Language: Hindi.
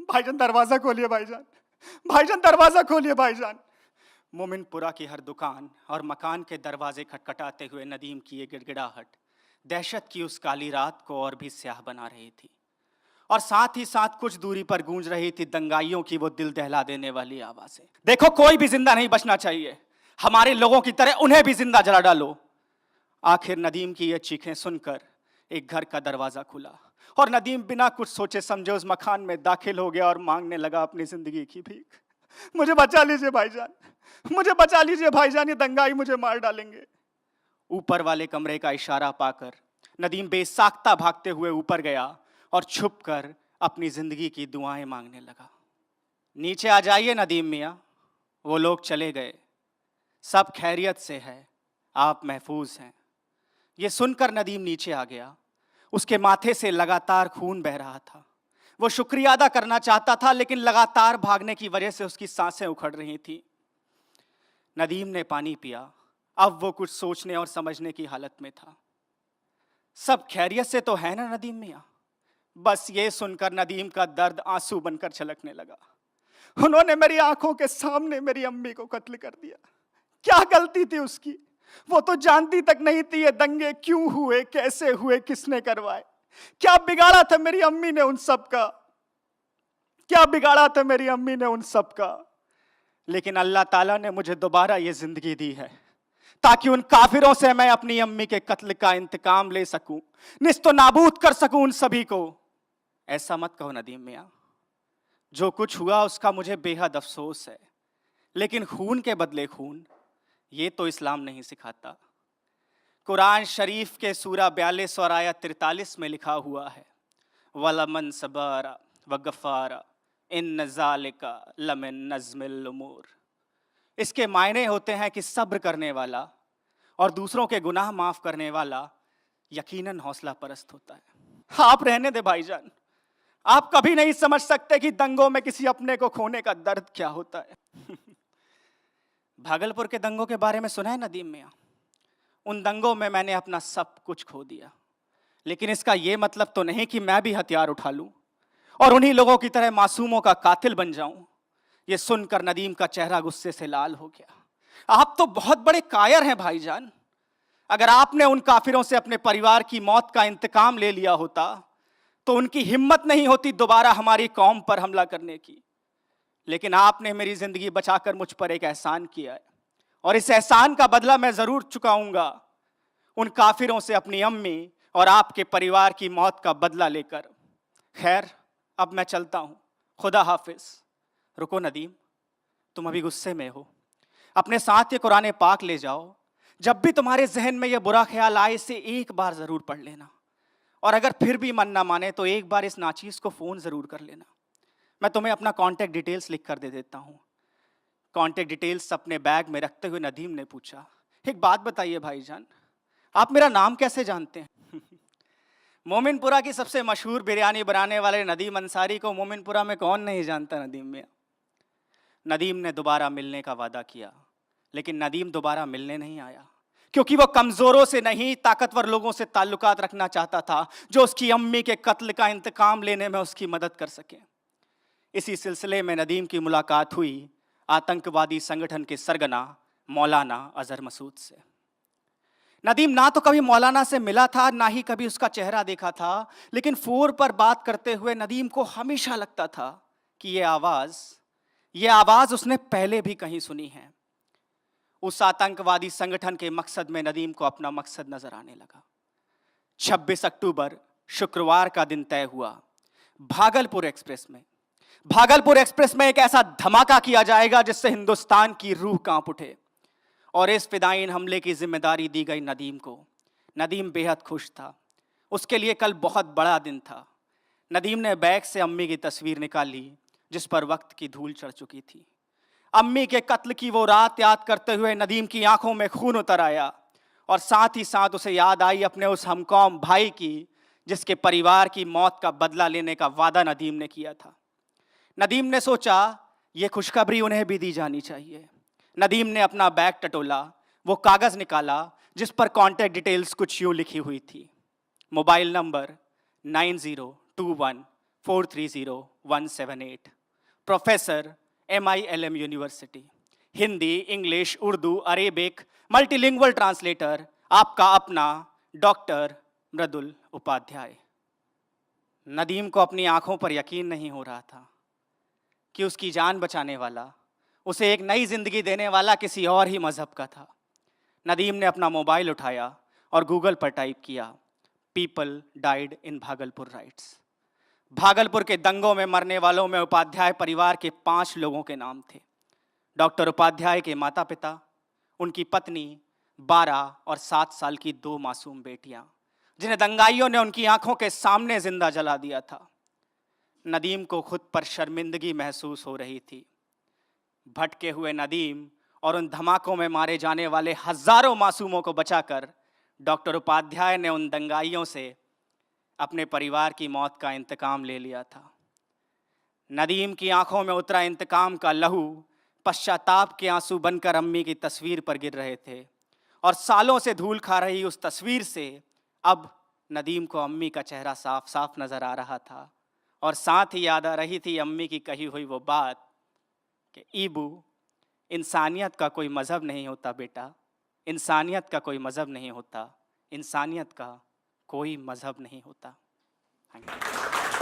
भाईजान दरवाजा खोलिए भाईजान, भाईजान दरवाजा खोलिए भाईजान। मोमिनपुरा की हर दुकान और मकान के दरवाजे खटखटाते हुए नदीम की ये गिड़गिड़ाहट दहशत की उस काली रात को और भी स्याह बना रही थी। और साथ ही साथ कुछ दूरी पर गूंज रही थी दंगाइयों की वो दिल दहला देने वाली आवाजें। देखो, कोई भी जिंदा नहीं बचना चाहिए, हमारे लोगों की तरह उन्हें भी जिंदा जला डालो। आखिर नदीम की ये चीखें सुनकर एक घर का दरवाजा खुला और नदीम बिना कुछ सोचे समझे उस मकान में दाखिल हो गया और मांगने लगा अपनी जिंदगी की भीख। मुझे बचा लीजिए भाईजान, मुझे बचा लीजिए भाईजान, ये दंगाई मुझे मार डालेंगे। ऊपर वाले कमरे का इशारा पाकर नदीम बेसाख्ता भागते हुए ऊपर गया और छुपकर अपनी जिंदगी की दुआएं मांगने लगा। नीचे आ जाइए नदीम मियाँ, वो लोग चले गए, सब खैरियत से है, आप महफूज हैं। ये सुनकर नदीम नीचे आ गया। उसके माथे से लगातार खून बह रहा था। वो शुक्रिया अदा करना चाहता था, लेकिन लगातार भागने की वजह से उसकी सांसें उखड़ रही थी। नदीम ने पानी पिया। अब वो कुछ सोचने और समझने की हालत में था। सब खैरियत से तो है ना नदीम मियाँ? बस ये सुनकर नदीम का दर्द आंसू बनकर छलकने लगा। उन्होंने मेरी आंखों के सामने मेरी अम्मी को कत्ल कर दिया। क्या गलती थी उसकी? वो तो जानती तक नहीं थी ये दंगे क्यों हुए, कैसे हुए, किसने करवाए। क्या बिगाड़ा था मेरी अम्मी ने उन सब का? क्या बिगाड़ा था मेरी अम्मी ने उन सब का? लेकिन अल्लाह ताला ने मुझे दोबारा ये जिंदगी दी है ताकि उन काफिरों से मैं अपनी अम्मी के कत्ल का इंतकाम ले सकूं, निस्तो नाबूद कर सकूं उन सभी को। ऐसा मत कहो नदीम मियाँ, जो कुछ हुआ उसका मुझे बेहद अफसोस है, लेकिन खून के बदले खून, ये तो इस्लाम नहीं सिखाता। कुरान शरीफ के सूरा 42 और आयत 43 में लिखा हुआ है, वलमन सबारा व गफारा इन ज़ालिका लमिन नज़्मिल उमूर। इसके मायने होते हैं कि सब्र करने वाला और दूसरों के गुनाह माफ करने वाला यकीनन हौसला परस्त होता है। आप रहने दे भाईजान, आप कभी नहीं समझ सकते कि दंगों में किसी अपने को खोने का दर्द क्या होता है। भागलपुर के दंगों के बारे में सुना है नदीम मियाँ? उन दंगों में मैंने अपना सब कुछ खो दिया, लेकिन इसका यह मतलब तो नहीं कि मैं भी हथियार उठा लूं और उन्हीं लोगों की तरह मासूमों का कातिल बन जाऊं। यह सुनकर नदीम का चेहरा गुस्से से लाल हो गया। आप तो बहुत बड़े कायर हैं भाईजान। अगर आपने उन काफिरों से अपने परिवार की मौत का इंतकाम ले लिया होता तो उनकी हिम्मत नहीं होती दोबारा हमारी कौम पर हमला करने की। लेकिन आपने मेरी जिंदगी बचाकर मुझ पर एक एहसान किया है और इस एहसान का बदला मैं जरूर चुकाऊंगा, उन काफिरों से अपनी अम्मी और आपके परिवार की मौत का बदला लेकर। खैर, अब मैं चलता हूं, खुदा हाफिज। रुको नदीम, तुम अभी गुस्से में हो, अपने साथ ये कुरान पाक ले जाओ। जब भी तुम्हारे जहन में यह बुरा ख्याल आए, इसे एक बार जरूर पढ़ लेना, और अगर फिर भी मन ना माने तो एक बार इस नाचीज को फोन जरूर कर लेना। मैं तुम्हें अपना कांटेक्ट डिटेल्स लिख कर दे देता हूँ। कांटेक्ट डिटेल्स अपने बैग में रखते हुए नदीम ने पूछा, एक बात बताइए भाईजान, आप मेरा नाम कैसे जानते हैं? मोमिनपुरा की सबसे मशहूर बिरयानी बनाने वाले नदीम अंसारी को मोमिनपुरा में कौन नहीं जानता नदीम मियाँ। नदीम ने दोबारा मिलने का वादा किया, लेकिन नदीम दोबारा मिलने नहीं आया, क्योंकि वो कमजोरों से नहीं ताकतवर लोगों से ताल्लुकात रखना चाहता था, जो उसकी अम्मी के कत्ल का इंतकाम लेने में उसकी मदद कर सके। इसी सिलसिले में नदीम की मुलाकात हुई आतंकवादी संगठन के सरगना मौलाना अजहर मसूद से। नदीम ना तो कभी मौलाना से मिला था, ना ही कभी उसका चेहरा देखा था, लेकिन फोन पर बात करते हुए नदीम को हमेशा लगता था कि ये आवाज उसने पहले भी कहीं सुनी है। उस आतंकवादी संगठन के मकसद में नदीम को अपना मकसद नजर आने लगा। 26 अक्टूबर शुक्रवार का दिन तय हुआ। भागलपुर एक्सप्रेस में एक ऐसा धमाका किया जाएगा जिससे हिंदुस्तान की रूह कांप उठे, और इस फिदायीन हमले की जिम्मेदारी दी गई नदीम को। नदीम बेहद खुश था, उसके लिए कल बहुत बड़ा दिन था। नदीम ने बैग से अम्मी की तस्वीर निकाली जिस पर वक्त की धूल चढ़ चुकी थी। अम्मी के कत्ल की वो रात याद करते हुए नदीम की आंखों में खून उतर आया, और साथ ही साथ उसे याद आई अपने उस हमकौम भाई की जिसके परिवार की मौत का बदला लेने का वादा नदीम ने किया था। नदीम ने सोचा ये खुशखबरी उन्हें भी दी जानी चाहिए। नदीम ने अपना बैग टटोला, वो कागज निकाला जिस पर कांटेक्ट डिटेल्स कुछ यूं लिखी हुई थी, mobile number 9021 430178, professor MILM university, Hindi, English, Urdu, Arabic, multilingual translator, आपका अपना डॉक्टर मृदुल उपाध्याय। नदीम को अपनी आंखों पर यकीन नहीं हो रहा था कि उसकी जान बचाने वाला, उसे एक नई जिंदगी देने वाला किसी और ही मजहब का था। नदीम ने अपना मोबाइल उठाया और गूगल पर टाइप किया, people died in Bhagalpur rights. Bhagalpur के दंगों में मरने वालों में उपाध्याय परिवार के 5 लोगों के नाम थे। डॉक्टर उपाध्याय के माता पिता, उनकी पत्नी, 12 और 7 साल की 2 मासूम बेटियां, जिन्हें दंगाइयों ने उनकी आंखों के सामने जिंदा जला दिया था। नदीम को खुद पर शर्मिंदगी महसूस हो रही थी। भटके हुए नदीम और उन धमाकों में मारे जाने वाले हजारों मासूमों को बचाकर डॉक्टर उपाध्याय ने उन दंगाइयों से अपने परिवार की मौत का इंतकाम ले लिया था। नदीम की आंखों में उतरा इंतकाम का लहू पश्चाताप के आंसू बनकर अम्मी की तस्वीर पर गिर रहे थे, और सालों से धूल खा रही उस तस्वीर से अब नदीम को अम्मी का चेहरा साफ साफ नजर आ रहा था, और साथ ही याद आ रही थी अम्मी की कही हुई वो बात कि ईबू, इंसानियत का कोई मज़हब नहीं होता बेटा, इंसानियत का कोई मज़हब नहीं होता, इंसानियत का कोई मज़हब नहीं होता। Thank you.